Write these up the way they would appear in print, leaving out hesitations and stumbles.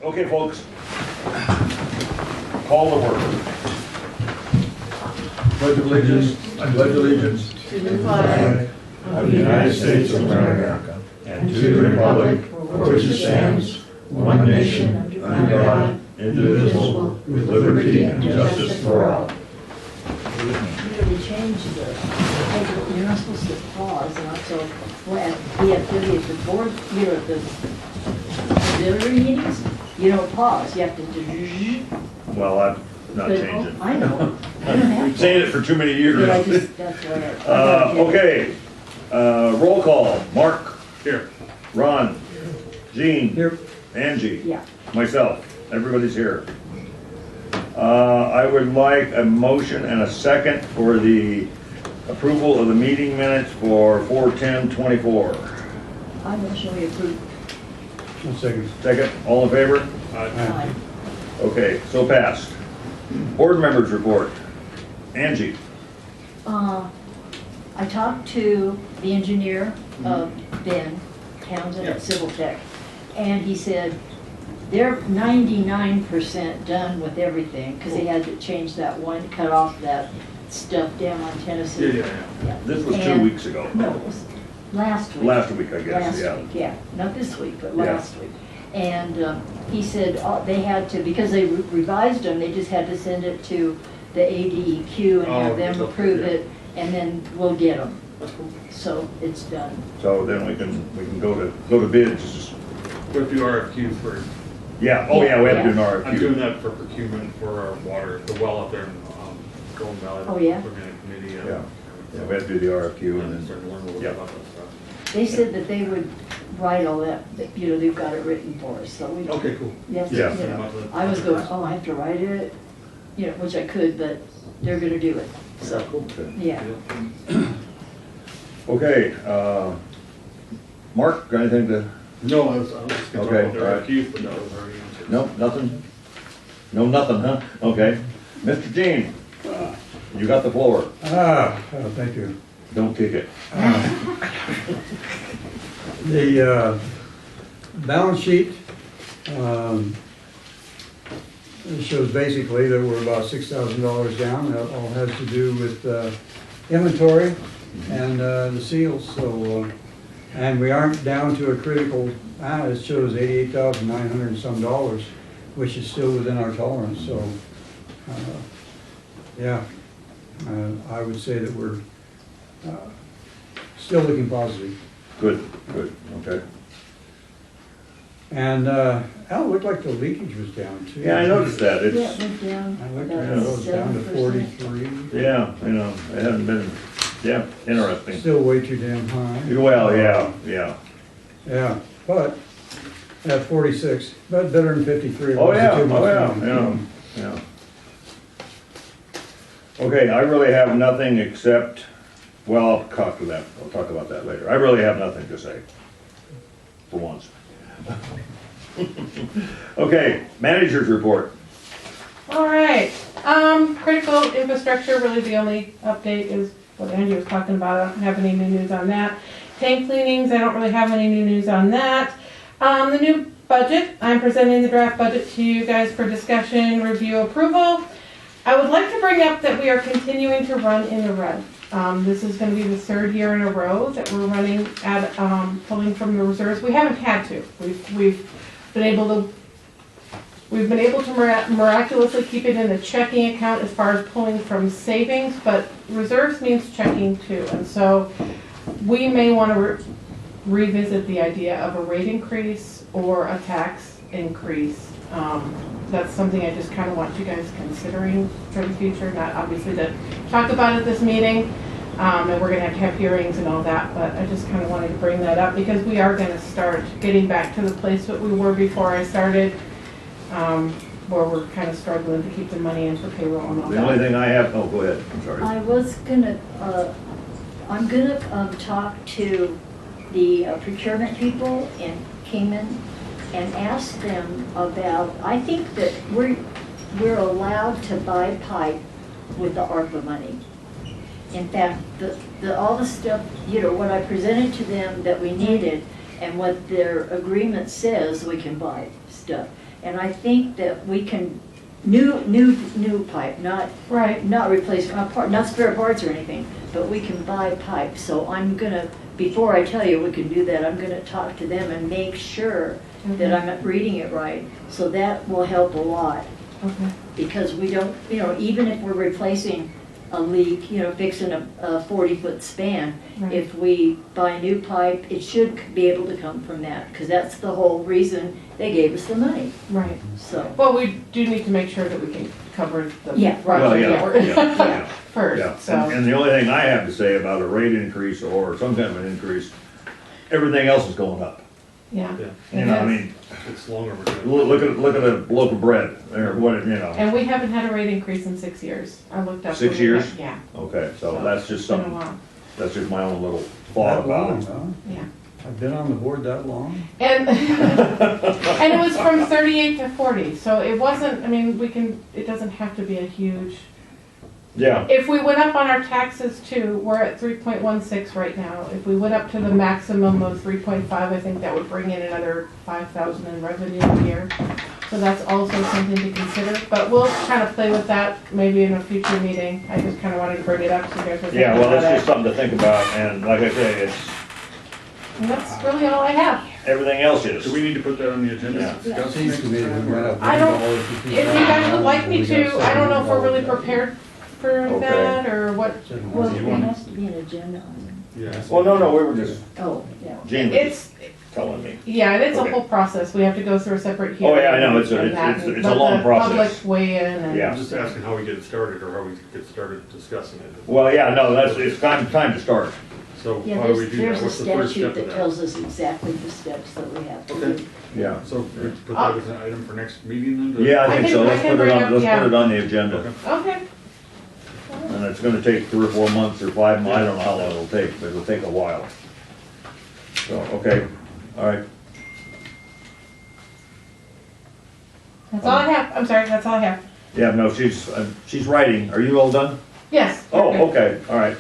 Okay, folks. Call to order. Pledge allegiance. I pledge allegiance to the flag of the United States of America and to the republic for which it stands, one nation, under God, indivisible, with liberty and justice for all. They changed you're not supposed to pause, and also be at the board, at the auxiliary meetings, you don't pause, you have to do. Well, I'm not changing. I know. I don't have We've to. saying it for too many years. But that's why I. Okay, roll call. Mark. Here. Ron. Gene. Here. Angie. Yeah. Myself. Everybody's here. I would like a motion and a second for the approval of the meeting minutes for 4/10/24. I motion we approve. One second. Second, all in favor? Aye. Okay, so passed. Board members report. Angie. I talked to the engineer, Ben Townsend at Civil Tech, and he said they're 99% done with everything, because they had to change that one, cut off that stuff down on Tennessee. Yeah. This was 2 And- weeks ago. No, it was last week. Last week, I guess, yeah. Last week, yeah, not this week, but Yeah. last week. And he said they had to, because they revised them, they just had to send it to the ADEQ and have them approve it, and then we'll get them. So it's done. So then we can go to bids. We'll do RFQs for, Yeah, oh yeah, we have to do an RFQ. I'm doing that for procurement for our water, the well up there in Golden Valley. Oh, yeah? We're gonna committee. Yeah, we have to do the RFQ and then, Start to learn a little yeah. bit about that stuff. They said that they would write all that, they've got it written for us, so we. Okay, cool. Yes, Yeah. I was going, oh, I have to write it, which I could, but they're gonna do it, so, okay. yeah. Okay, Mark, got anything to, No, I was just gonna talk Okay, about the all right. RFQs, but that was already answered. no, nothing? No, nothing, huh? Okay. Mr. Jean, you got the floor. Thank you. Don't kick it. The balance sheet shows basically that we're about $6,000 down. That all has to do with inventory and the seals. So, and we aren't down to a critical. It shows $88,900 and some dollars, which is still within our tolerance. So, yeah, I would say that we're still looking positive. Good, good, okay. And it looked like the leakage was down too. Yeah, I noticed that. Yeah, it It's, went down I looked about at it, it was down to 7%. 43. yeah, it hasn't been, yeah, interesting. Still way too damn high. Well, yeah. Yeah, but at 46, but better than 53. It Oh, was yeah, a 2 month oh, yeah, run. yeah. Okay, I really have nothing except, well, I'll talk about that later. I really have nothing to say, for once. Okay, manager's report. All right, critical infrastructure, really the only update is what Andy was talking about. I don't have any new news on that. Tank cleanings, I don't really have any new news on that. The new budget, I'm presenting the draft budget to you guys for discussion, review, approval. I would like to bring up that we are continuing to run in the red. This is going to be the third year in a row that we're running at pulling from the reserves. We haven't had to. We've been able to miraculously keep it in a checking account as far as pulling from savings, but reserves means checking too. And so we may want to revisit the idea of a rate increase or a tax increase. That's something I just kind of want you guys considering for the future, not obviously to talk about at this meeting, and we're going to have hearings and all that, but I just kind of wanted to bring that up because we are going to start getting back to the place that we were before I started, where we're kind of struggling to keep the money in for payroll and all The only that. thing I have, oh, go ahead, I'm sorry. I'm gonna talk to the procurement people in Kingman and ask them about, I think that we're allowed to buy pipe with the ARPA money. In fact, all the stuff, what I presented to them that we needed and what their agreement says, we can buy stuff. And I think that we can, new pipe, not Right. replacement, not spare parts or anything, but we can buy pipe. So I'm gonna, before I tell you we can do that, I'm gonna talk to them and make sure that I'm reading it right. So that will help a lot, Okay. because we don't, even if we're replacing a leak, fixing a 40-foot span, Right. if we buy new pipe, it should be able to come from that, because that's the whole reason they gave us the money, Right. so. Well, we do need to make sure that we can cover the Yeah, right. Well, project yeah, yeah, yeah. first, Yeah, so. and the only thing I have to say about a rate increase or some kind of an increase, everything else is going up. Yeah. Yeah, I mean, it's long overdue. look at a loaf of bread, or what, And we haven't had a rate increase in 6 years. I looked up. 6 years? Yeah. Okay, so that's just It's been a something, while. that's just my own little thought That long, about it. huh? Yeah. I've been on the board that long. And, and it was from 38 to 40, so it wasn't, I mean, it doesn't have to be a huge. Yeah, If we went up on our taxes too, we're at 3.16 right now. If we went up to the maximum of 3.5, I think that would bring in another 5,000 in revenue a year. So that's also something to consider, but we'll kind of play with that maybe in a future meeting. I just kind of wanted to bring it up so you guys were thinking yeah, well, about it's just it. something to think about, and like I say, it's, And that's really all I have. everything else is. Do we need to put that on the agenda Yeah. to discuss? Seems to me that we went up I don't- $1 for If you guys would like me $2,000, to, I don't know if we're really $7 down. prepared for Okay. that or what. Well, Do you there want- has to be an agenda on Yeah. Well, no, we were just, it. Oh, yeah. Gene was It's, telling me. yeah, and it's a Okay. whole process. We have to go through a separate hearing. Oh, yeah, I know. It's a- and it's- that, it's- and it's a let long the process. Public weigh in and. Yeah. I'm just asking how we get it started, or how we get started discussing it. Well, yeah, no, it's time to start. So Yeah, how do we there's, do that? there's a What's the first statute step that of that? tells us exactly the steps that we have to Okay. do. Yeah. So we put that as an item for next meeting then? to- Yeah, I I think can- so. I Let's can put it bring on, up- let's yeah. put it on the agenda. Okay. Okay. And it's gonna take 3 or 4 months or 5 months, I don't know how long it'll take, but it'll take a while. So, okay, all right. That's all I have. I'm sorry, that's all I have. Yeah, no, she's writing. Are you all done? Yes. Oh, okay, all right.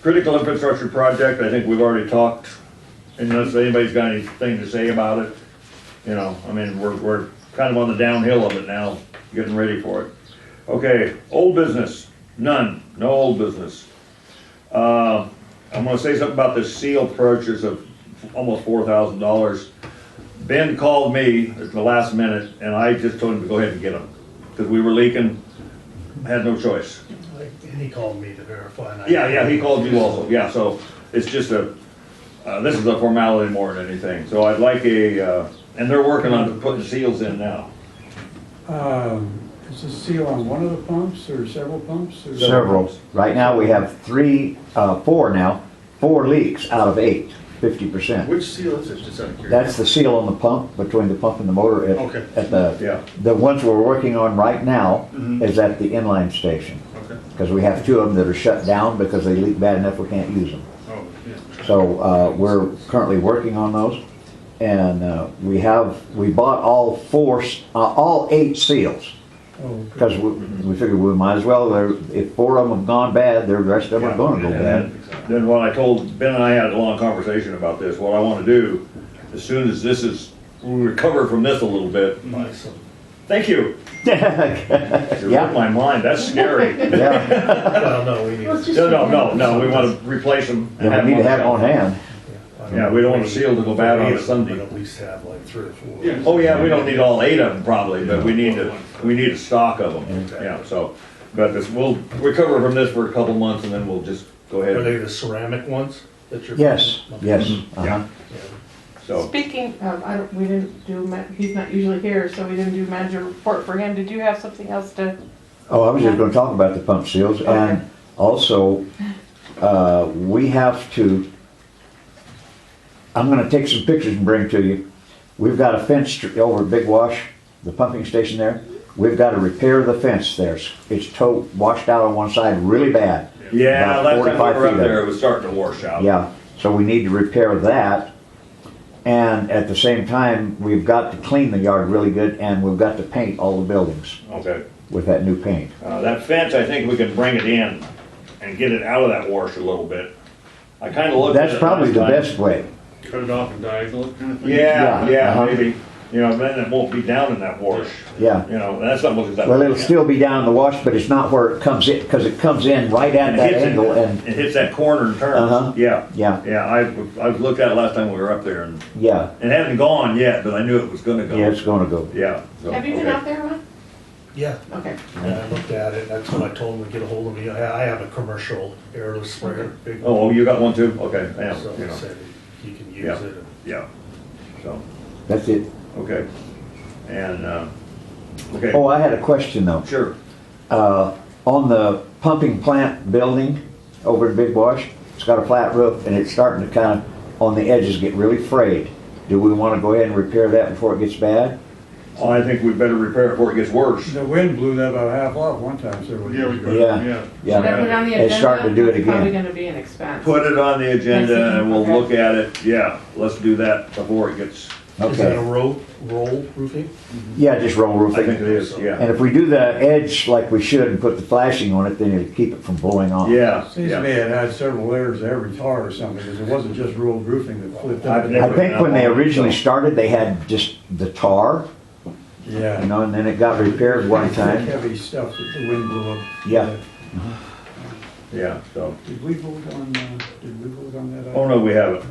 Critical infrastructure project, I think we've already talked, unless anybody's got anything to say about it. I mean, we're kind of on the downhill of it now, getting ready for it. Okay, old business, none, no old business. I'm gonna say something about this seal purchase of almost $4,000. Ben called me at the last minute, and I just told him to go ahead and get them, because we were leaking, had no choice. And he called me to verify. and I- Yeah, he called you also, yeah, so it's just this is a formality more than anything. So I'd like and they're working on putting seals in now. Is the seal on one of the pumps or several pumps? or- Several. Right now, we have four now, 4 leaks out of 8, 50%. Which seal is it, just out of curiosity? That's the seal on the pump, between the pump and the motor Okay. at the, Yeah, the ones we're working on right now Mhm. is at the inline station. Okay. Because we have 2 of them that are shut down because they leak bad enough we can't use them. Oh, yeah. So, we're currently working on those. And, we bought all 8 seals. Oh, okay. Because we figured we might as well, if 4 of them have gone bad, the rest of them are gonna go And bad. then what I told, Ben and I had a long conversation about this, what I wanna do, as soon as we recover from this a little bit, Nice. thank you. You read Yeah, my mind, that's scary. yeah, Well, no, we need. Well, just- No, we wanna replace them. and yeah, we need to have it on hand. Yeah, we don't want the seal to go bad on a Sunday. But at least have like 3 or 4. Yeah. Oh, yeah, we don't need all 8 of them probably, but we need a stock of them, yeah, so. But we'll recover from this for a couple months and then we'll just go ahead. Are they the ceramic ones that you're? Yes, yes, Yeah. uh-huh. Yeah. So, Speaking of, we didn't do, he's not usually here, so we didn't do manager report for him. Did you have something else to? Oh, I was just gonna talk about the pump seals, Okay. and also, we have to, I'm gonna take some pictures and bring to you. We've got a fence over at Big Wash, the pumping station there. We've gotta repair the fence there. It's washed out on one side really bad. yeah, About last time we 45 were up feet of there, it. it was starting to wash out. Yeah, so we need to repair that. And at the same time, we've got to clean the yard really good, and we've got to paint all the buildings Okay, with that new paint. that fence, I think we can bring it in and get it out of that wash a little bit. I kinda looked at it That's probably last the time. best way. Cut it off and diagonal it kind of thing? Yeah, Yeah, uh-huh. maybe, you know, then it won't be down in that wash, Yeah. you know, that's not what it's. Well, it'll still be down the wash, but it's not where it comes in, because it comes in right at And it that hits it- angle and, It hits that corner and Uh-huh. turns, yeah. yeah, Yeah, I looked at it last time we were up there and yeah, it hadn't gone yet, but I knew it was gonna go. yeah, it's gonna go. Yeah. so, Have you been okay. out there, Ron? Yeah, Okay. yeah, I looked at it, that's when I told him to get a hold of me. I have a commercial airless sprayer, big one. Oh, you got one too? Okay, yeah, So you he know, said he can use Yeah. it. and- yeah, so, That's it. okay. And, okay, Oh, I had a question though. sure. On the pumping plant building over at Big Wash, it's got a flat roof and it's starting to kind of, on the edges, get really frayed. Do we want to go ahead and repair that before it gets bad? I think we better repair it before it gets worse. The wind blew that about half off one time several Yeah, years we ago. could, Yeah. yeah. Should I put it on the agenda? It's starting to do it It's probably again. gonna be an expense. Put it on the agenda and we'll Okay. look at it, yeah, let's do that before it gets, Is that a Okay. roll roofing? Yeah, just roll I think roofing. it is, yeah. And if we do the edge like we should and put the flashing on it, then it'll keep it from blowing off. Yeah, Seems to me yeah. it had several layers of every tar or something, because it wasn't just rolled roofing that flipped up. I've I never- think when they originally started, they had just the tar, you Yeah. know, and then it got repaired one time. Heavy stuff that the wind blew up. Yeah. Yeah, so, Did we vote on that? oh no, we haven't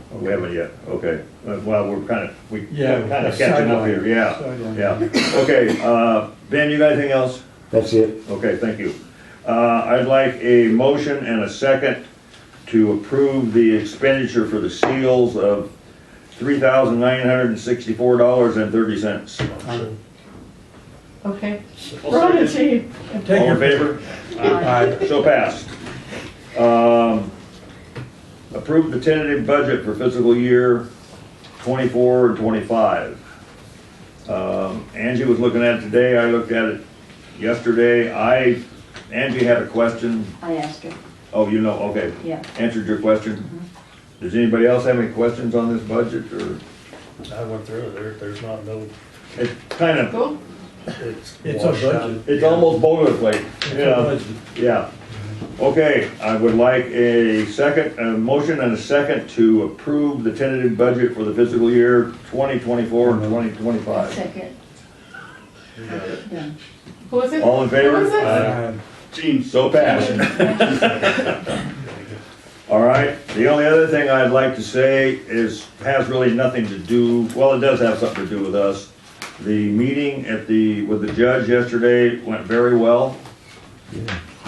yet, okay. Well, we're kind of, Yeah, kind of catching up here, yeah, sideline. yeah. Okay, Ben, you got anything else? That's it. Okay, thank you. I'd like a motion and a second to approve the expenditure for the seals of $3,964.30. Okay. I'll Ron second. and Chief. Take All your in favor? Aye. So passed. Approve the tentative budget for fiscal year 24 and 25. Angie was looking at it today, I looked at it yesterday. Angie had a question. I asked her, Oh, you know, okay. yeah. Answered your question. Does anybody else have any questions on this budget, or I went through it, there's not no, it's kind of, Cool. it's. It's a washed out. budget. it's almost boilerplate, It's a yeah, budget. yeah. Okay, I would like a motion and a second to approve the tentative budget for the fiscal year 2024 and 2025. Second, You got it. yeah. Who is it? All in favor? Who is it? Gene, So passed. All right, the only other thing I'd like to say has really nothing to do, well, it does have something to do with us. The meeting with the judge yesterday went very well.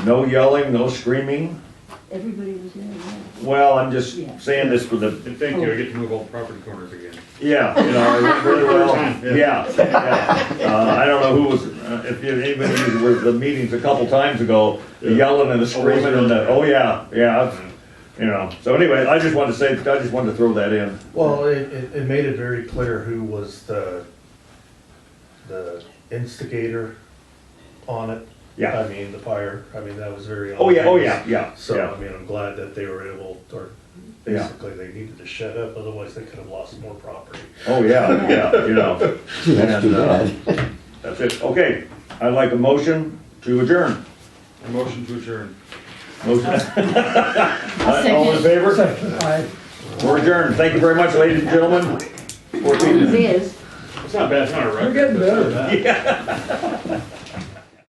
No yelling, no screaming. Everybody was in there. Well, I'm just Yeah. saying this for the, and thank you, I get to move all the property corners again. yeah, you know, it went really well. Yeah. Yeah. I don't know who was, if anybody was at the meetings a couple times ago, the yelling and the screaming and the, oh yeah, you know. So anyway, I just wanted to throw that in. Well, it made it very clear who was the instigator on it. Yeah. I mean, the fire, I mean, that was very. Oh yeah, obvious. yeah. So, Yeah. I mean, I'm glad that they were able, or Yeah. basically, they needed to shut up, otherwise they could have lost more property. Oh yeah, you know. That's too And, bad. That's it. Okay, I'd like a motion to adjourn. A motion to adjourn. Motion. I'll All in second. favor? Aye. We're adjourned. Thank you very much, ladies and gentlemen. 14 It is. It's not bad, it's not a record. We're getting but it's not better. bad.